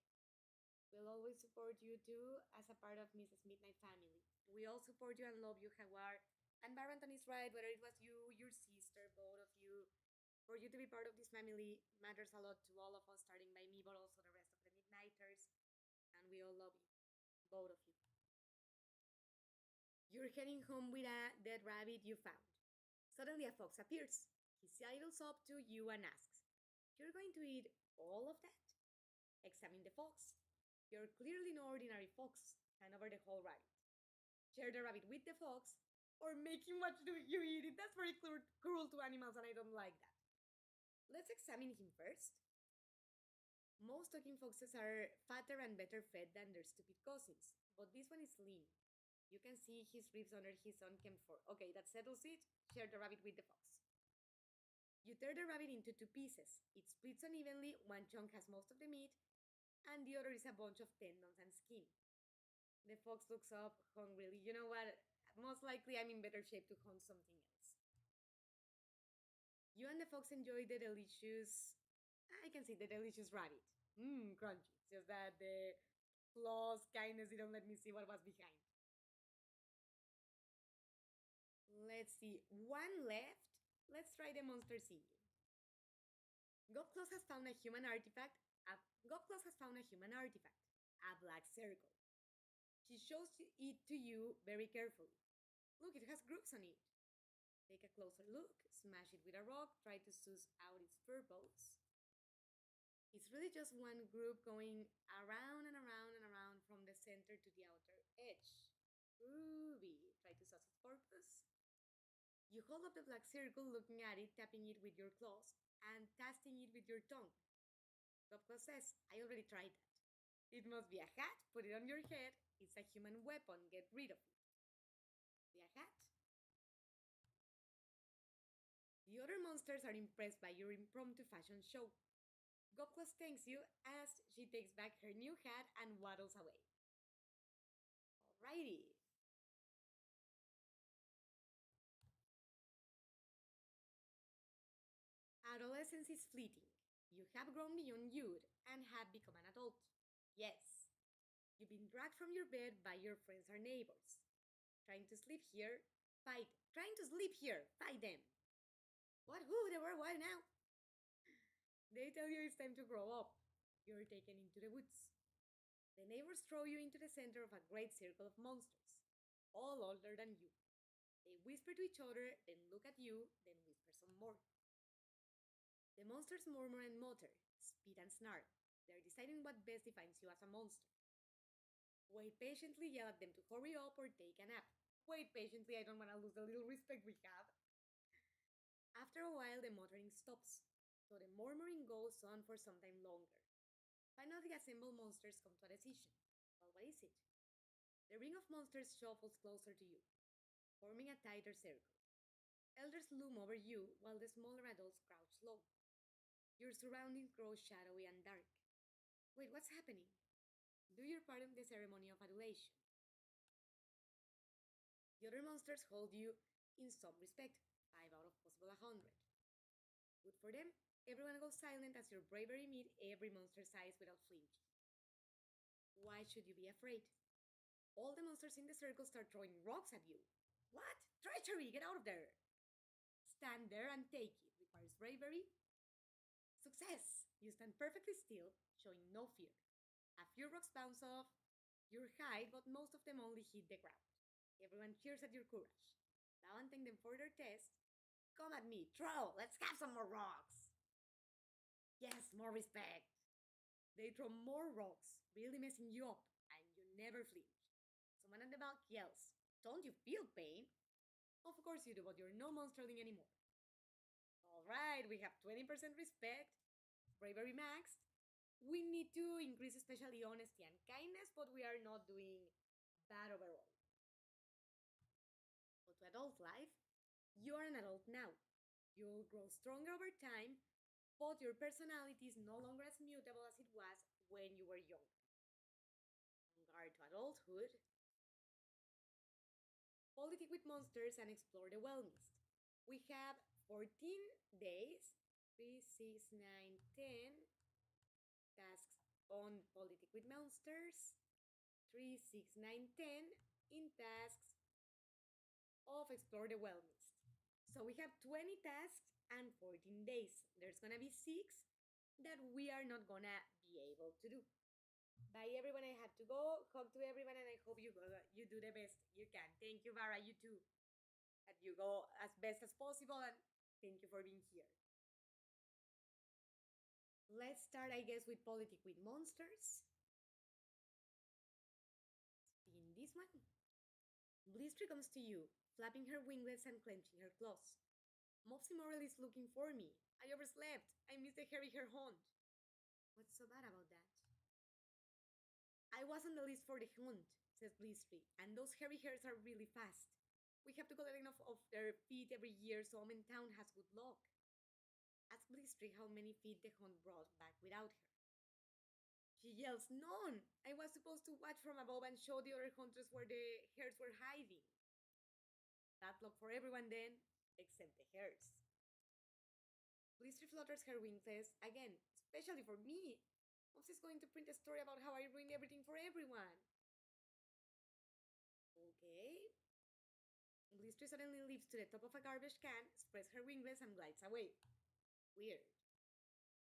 will always support you too as a part of Mrs. Midnight family. We all support you and love you, Jaguar. And Baranton is right, whether it was you, your sister, both of you, for you to be part of this family matters a lot to all of us, starting by me, but also the rest of the Midnighters. And we all love you, both of you. You're heading home with a dead rabbit you found. Suddenly, a fox appears. He sidles up to you and asks, You're going to eat all of that? Examine the fox. You're clearly no ordinary fox. Hand over the whole rabbit. Share the rabbit with the fox, or make him watch you eat it. That's very cruel to animals, and I don't like that. Let's examine him first. Most talking foxes are fatter and better fed than their stupid cousins, but this one is lean. You can see his ribs under his unkempt fur. Okay, that settles it. Share the rabbit with the fox. You tear the rabbit into two pieces. It splits unevenly. One chunk has most of the meat, and the other is a bunch of tendons and skin. The fox looks up hungrily. You know what? Most likely I'm in better shape to hunt something else. You and the fox enjoy the delicious. I can see the delicious rabbit. Mmm, crunchy. It's just that the claws kindness didn't let me see what was behind. Let's see. One left. Let's try the monster singing. Gopclaws has found a human artifact. Gopclaws has found a human artifact. A black circle. She shows it to you very carefully. Look, it has grooves on it. Take a closer look, smash it with a rock, try to suss out its purpose. It's really just one group going around and around and around from the center to the outer edge. Groovy. Try to suss its purpose. You hold up the black circle, looking at it, tapping it with your claws, and tasting it with your tongue. Gopko says, I already tried that. It must be a hat, put it on your head. It's a human weapon, get rid of it. Be a hat? The other monsters are impressed by your impromptu fashion show. Gopklas thanks you as she takes back her new hat and waddles away. Alrighty. Adolescence is fleeting. You have grown beyond youth and have become an adult. Yes. You've been dragged from your bed by your friends or neighbors. Trying to sleep here, fight. Trying to sleep here, fight them. What? Who? They were wild now. They tell you it's time to grow up. You're taken into the woods. The neighbors throw you into the center of a great circle of monsters, all older than you. They whisper to each other, then look at you, then whisper some more. The monsters murmur and mutter, spit and snarl. They're deciding what best defines you as a monster. Wait patiently, yell at them to hurry up or take a nap. Wait patiently, I don't want to lose the little respect we have. After a while, the muttering stops, so the murmuring goes on for some time longer. Finally, the assembled monsters come to a decision. Well, what is it? The ring of monsters shuffles closer to you, forming a tighter circle. Elders loom over you while the smaller adults crouch low. Your surroundings grow shadowy and dark. Wait, what's happening? Do your part in the ceremony of adulation. The other monsters hold you in some respect, 5 out of possible 100. Good for them, everyone goes silent as your bravery meets every monster's eyes without flinching. Why should you be afraid? All the monsters in the circle start throwing rocks at you. What? Treachery! Get out of there! Stand there and take it. Requires bravery. Success! You stand perfectly still, showing no fear. A few rocks bounce off your hide, but most of them only hit the ground. Everyone cheers at your courage. Now and thank them for their test. Come at me, throw! Let's have some more rocks! Yes, more respect. They throw more rocks, really messing you up, and you never flinch. Someone at the back yells, Don't you feel pain? Of course you do, but you're no monsterling anymore. Alright, we have 20% respect, bravery maxed. We need to increase especially honesty and kindness, but we are not doing bad overall. So to adult life, you are an adult now. You'll grow stronger over time, but your personality is no longer as mutable as it was when you were younger. On guard to adulthood, politic with monsters and explore the wellness. We have 14 days, 3, 6, 9, 10 tasks on politic with monsters, 3, 6, 9, 10 in tasks of explore the wellness. So we have 20 tasks and 14 days. There's gonna be 6 that we are not gonna be able to do. Bye everyone, I have to go. Hug to everyone and I hope you do the best you can. Thank you, Vara, you too. That you go as best as possible and thank you for being here. Let's start, I guess, with politic with monsters. Spin this one. Blistry comes to you, flapping her winglets and clenching her claws. Mopsy Morel is looking for me. I overslept. I missed the hairy hair hunt. What's so bad about that? I was on the list for the hunt, says Blistry, and those hairy hairs are really fast. We have to collect enough of their feet every year so Omen Town has good luck. Ask Blistry how many feet the hunt brought back without her. She yells, None! I was supposed to watch from above and show the other hunters where the hares were hiding. Bad luck for everyone then, except the hares. Blister flutters her wings again, especially for me. Mops is going to print a story about how I ruined everything for everyone. Okay. Blister suddenly leaps to the top of a garbage can, spreads her winglets, and glides away. Weird.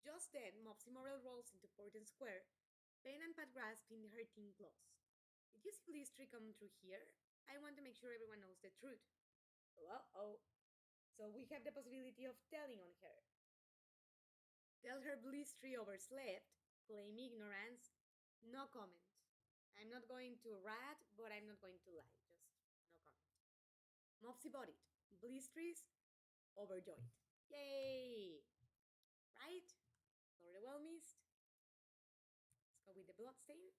Just then, Mopsy Morel rolls into Portland Square, Pen and Pat grasping her thin claws. Did you see Blister come through here? I want to make sure everyone knows the truth. Oh. So we have the possibility of telling on her. Tell her Blister overslept, claim ignorance, no comment. I'm not going to rat, but I'm not going to lie. Just no comment. Mopsy bought it. Blister's overjoyed. Yay! Right? Lord well missed. Let's go with the bloodstain.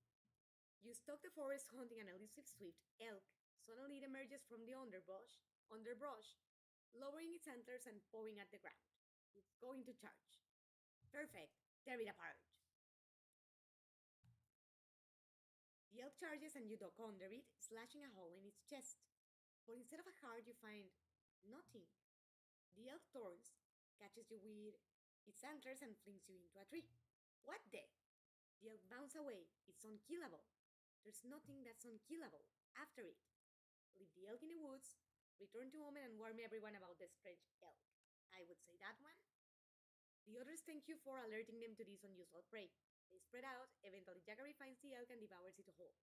You stalk the forest hunting an elusive swift elk. Suddenly it emerges from the underbrush, lowering its antlers and pawing at the ground. It's going to charge. Perfect. Tear it apart. The elk charges and you duck under it, slashing a hole in its chest. But instead of a heart, you find nothing. The elk turns, catches you with its antlers, and flings you into a tree. What the? The elk bounces away. It's unkillable. There's nothing that's unkillable after it. Leave the elk in the woods, return to Omen, and warn everyone about the strange elk. I would say that one. The others thank you for alerting them to this unusual prey. They spread out. Eventually, Jaggery finds the elk and devours it whole.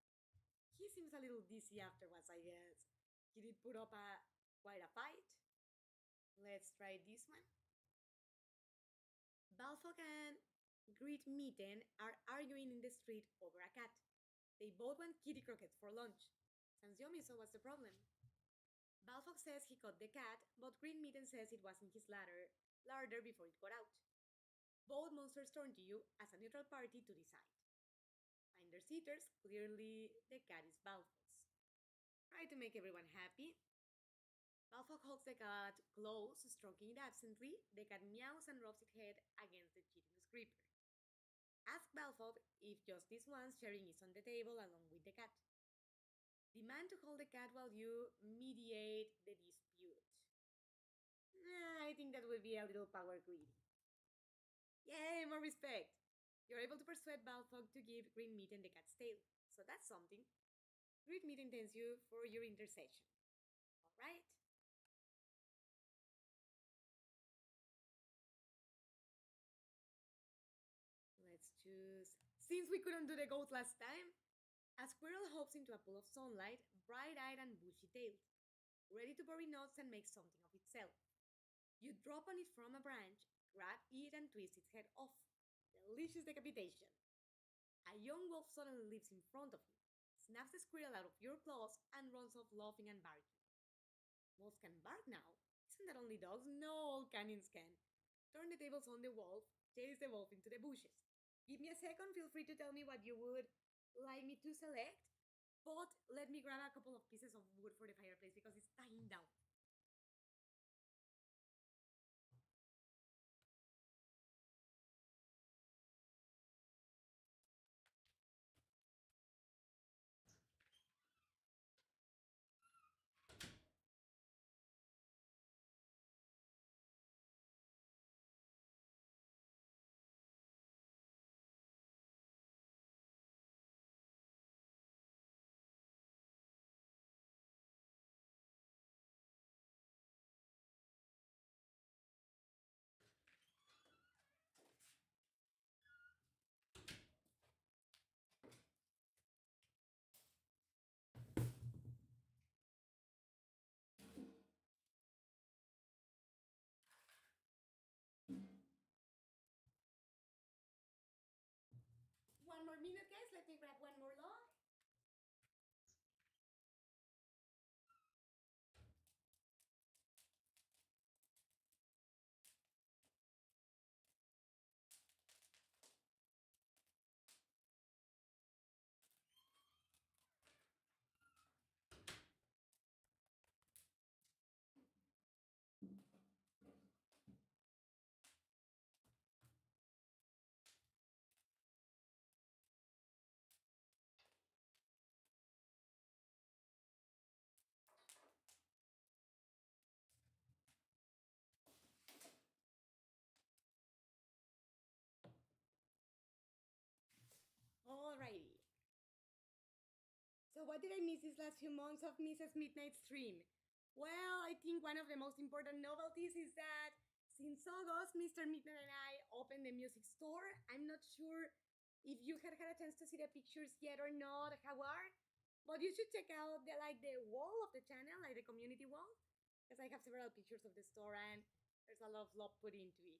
He seems a little dizzy afterwards, I guess. He did put up quite a fight. Let's try this one. Balfog and Great Mitten are arguing in the street over a cat. They both want kitty croquettes for lunch. Sanziomi, so what's the problem? Balfog says he caught the cat, but Green Mitten says it was in his larder before it got out. Both monsters turn to you as a neutral party to decide. Finders eaters, clearly the cat is Balfog's. Try to make everyone happy. Balfog holds the cat close, stroking it absently. The cat meows and rubs its head against the cheating scraper. Ask Balfog if just this once sharing is on the table along with the cat. Demand to hold the cat while you mediate the dispute. I think that would be a little power greedy. Yay, more respect! You're able to persuade Balfog to give Green Mitten the cat's tail, so that's something. Green Mitten thanks you for your intercession. Alright? Let's choose. Since we couldn't do the goat last time, a squirrel hops into a pool of sunlight, bright-eyed and bushy-tailed, ready to bury nuts and make something of itself. You drop on it from a branch, grab it and twist its head off. Delicious decapitation. A young wolf suddenly leaps in front of you, snaps the squirrel out of your claws, and runs off laughing and barking. Wolves can bark now. Isn't that only dogs? No, all canines can. Turn the tables on the wolf, chase the wolf into the bushes. Give me a second, feel free to tell me what you would like me to select, but let me grab a couple of pieces of wood for the fireplace because it's dying down. One more minute, guys. Let me grab one more log. what did I miss these last few months of Mrs. Midnight stream? Well, I think one of the most important novelties is that since August, Mr. Midnight and I opened the music store. I'm not sure if you had had a chance to see the pictures yet or not, Howard, but you should check out the wall of the channel, like the community wall, because I have several pictures of the store and there's a lot of love put into it.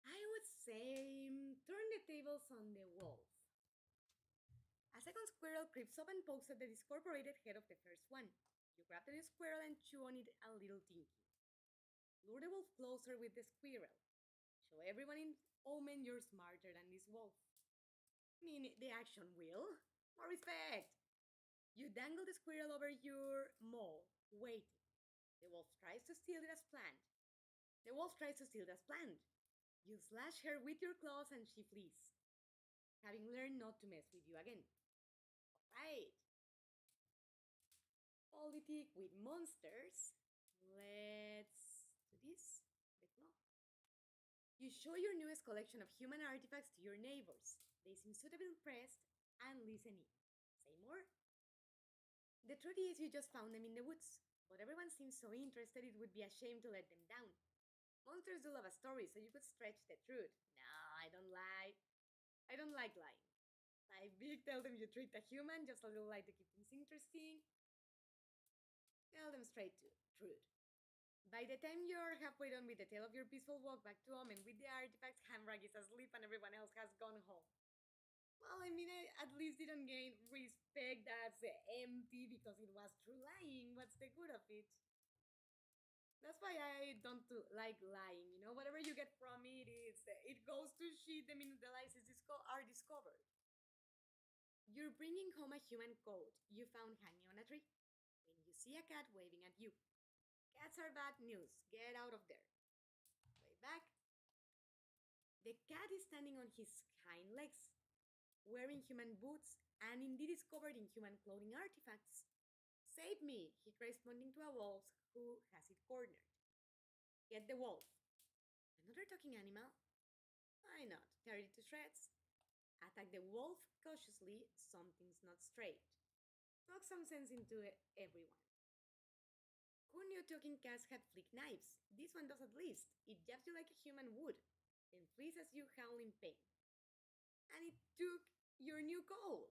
I would say turn the tables on the wolf. A second squirrel creeps up and pokes at the discorporated head of the first one. You grab the squirrel and chew on it a little tinky. Lure the wolf closer with the squirrel. Show everyone in Omen you're smarter than this wolf. I mean, the action will. More respect. You dangle the squirrel over your mole, waiting. The wolf tries to steal it as planned. The wolf tries to steal it as planned. You slash her with your claws and she flees, having learned not to mess with you again. Right. Politic with monsters. Let's do this. The claw. You show your newest collection of human artifacts to your neighbors. They seem suitably impressed and listen in. Say more? The truth is you just found them in the woods, but everyone seems so interested it would be a shame to let them down. Monsters do love a story, so you could stretch the truth. No, I don't lie. I don't like lying. Like Big, tell them you tricked a human, just a little lie to keep things interesting. Tell them straight to truth. By the time you're halfway done with the tale of your peaceful walk back to Omen with the artifacts, Hamrag is asleep and everyone else has gone home. Well, I mean, I at least didn't gain respect that's empty because it was true lying. What's the good of it? That's why I don't like lying. You know, whatever you get from it is it goes to shit the minute the lies are discovered. You're bringing home a human coat you found hanging on a tree when you see a cat waving at you. Cats are bad news. Get out of there. Way back. The cat is standing on his hind legs, wearing human boots, and indeed is covered in human clothing artifacts. Save me, he cries, pointing to a wolf who has it cornered. Get the wolf. Another talking animal? Why not? Tear it to shreds. Attack the wolf cautiously, something's not straight. Talk some sense into everyone. Who knew talking cats had flick knives? This one does at least. It jabs you like a human would, then flees as you howl in pain. And it took your new coat.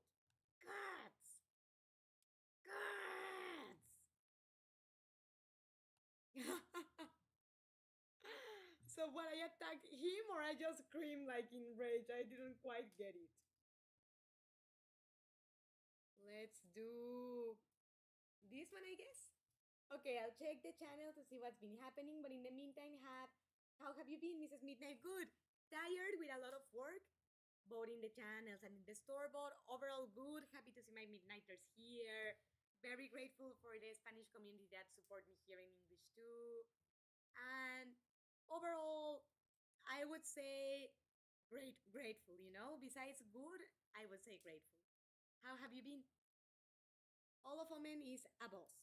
Cats! Cats! So what, I attacked him or I just screamed like in rage? I didn't quite get it. Let's do this one, I guess. Okay, I'll check the channel to see what's been happening, but in the meantime, how have you been, Mrs. Midnight? Good. Tired with a lot of work, both in the channels and in the store, but overall good. Happy to see my Midnighters here. Very grateful for the Spanish community that support me here in English too. And overall, I would say grateful, you know? Besides good, I would say grateful. How have you been? All of Omen is a boss.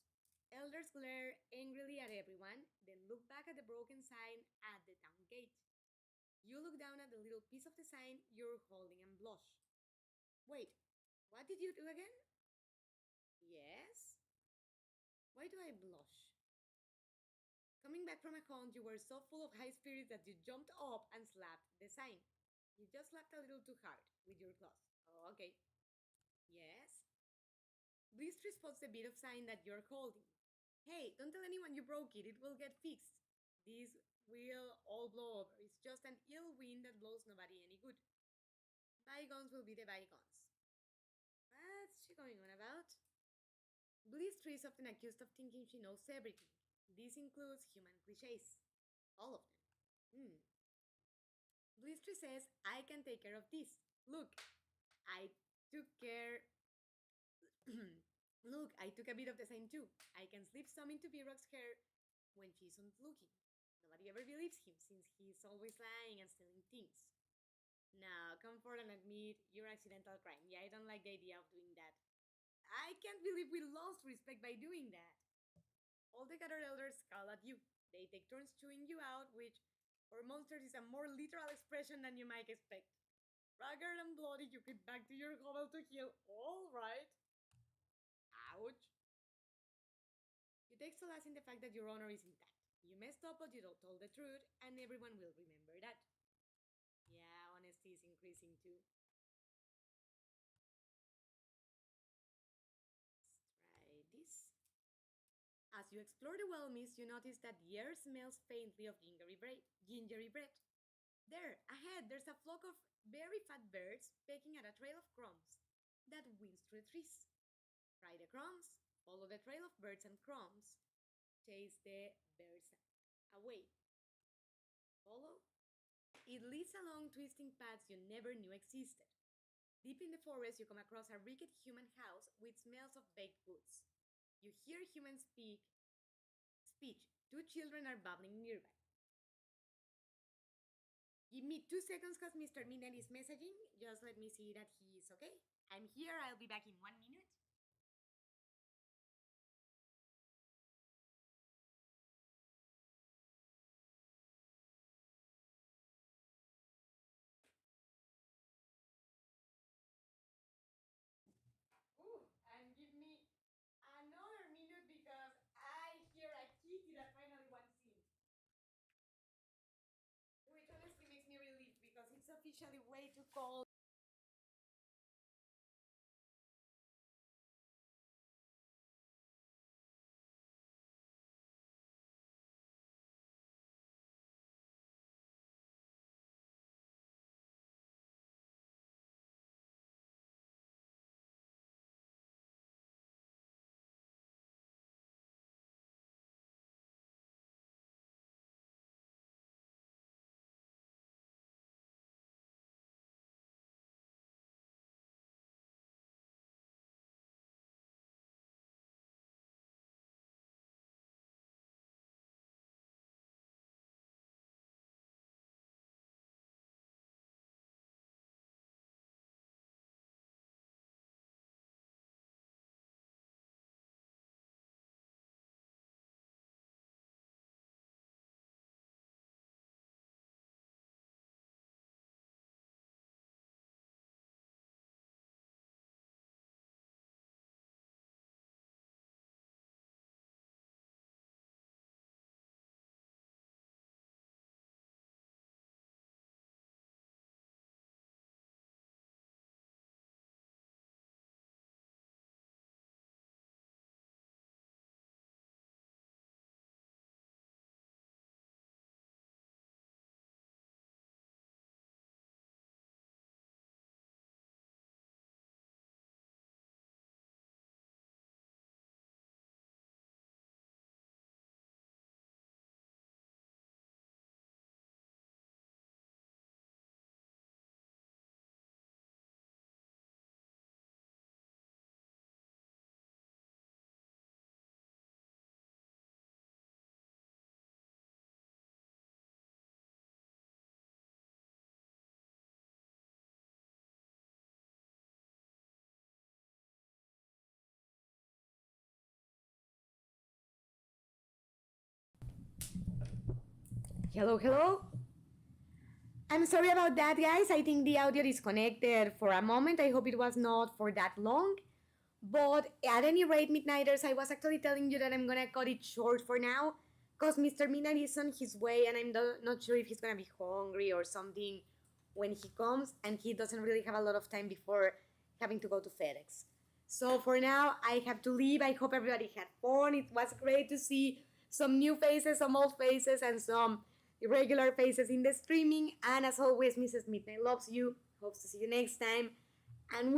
Elders glare angrily at everyone, then look back at the broken sign at the town gate. You look down at the little piece of the sign you're holding and blush. Wait, what did you do again? Yes? Why do I blush? Coming back from a hunt, you were so full of high spirits that you jumped up and slapped the sign. You just slapped a little too hard with your claws. Oh, okay. Yes? Blistry spots the bit of sign that you're holding. Hey, don't tell anyone you broke it. It will get fixed. This will all blow over. It's just an ill wind that blows nobody any good. Bygones will be the bygones. What's she going on about? Blistry is often accused of thinking she knows everything. This includes human cliches. All of them. Blistry says, I can take care of this. Look, I took care... Look, I took a bit of the sign too. I can slip some into B-Rock's hair when she isn't looking. Nobody ever believes him since he's always lying and stealing things. Now, come forward and admit your accidental crime. Yeah, I don't like the idea of doing that. I can't believe we lost respect by doing that. All the gathered elders scowl at you. They take turns chewing you out, which for monsters is a more literal expression than you might expect. Ragged and bloody, you creep back to your hovel to heal. All right. Ouch. You take solace in the fact that your honor is intact. You messed up, but you told the truth, and everyone will remember that. Yeah, honesty is increasing too. Let's try this. As you explore the well mist, you notice that the air smells faintly of gingery bread. There, ahead, there's a flock of very fat birds pecking at a trail of crumbs that winds through the trees. Fry the crumbs, follow the trail of birds and crumbs, chase the birds away. Follow. It leads along twisting paths you never knew existed. Deep in the forest, you come across a rickety human house with smells of baked goods. You hear humans speech. Two children are babbling nearby. Give me 2 seconds because Mr. Midnight is messaging. Just let me see that he is okay. I'm here. I'll be back in 1 minute. Ooh, and give me another minute because I hear a kitty that finally wants in. Which honestly makes me relieved because it's officially way too cold. Hello, hello. I'm sorry about that, guys. I think the audio disconnected for a moment. I hope it was not for that long. But at any rate, Midnighters, I was actually telling you that I'm gonna cut it short for now because Mr. Midnight is on his way and I'm not sure if he's gonna be hungry or something when he comes, and he doesn't really have a lot of time before having to go to FedEx. So for now, I have to leave. I hope everybody had fun. It was great to see some new faces, some old faces, and some irregular faces in the streaming. And as always, Mrs. Midnight loves you. Hopes to see you next time. And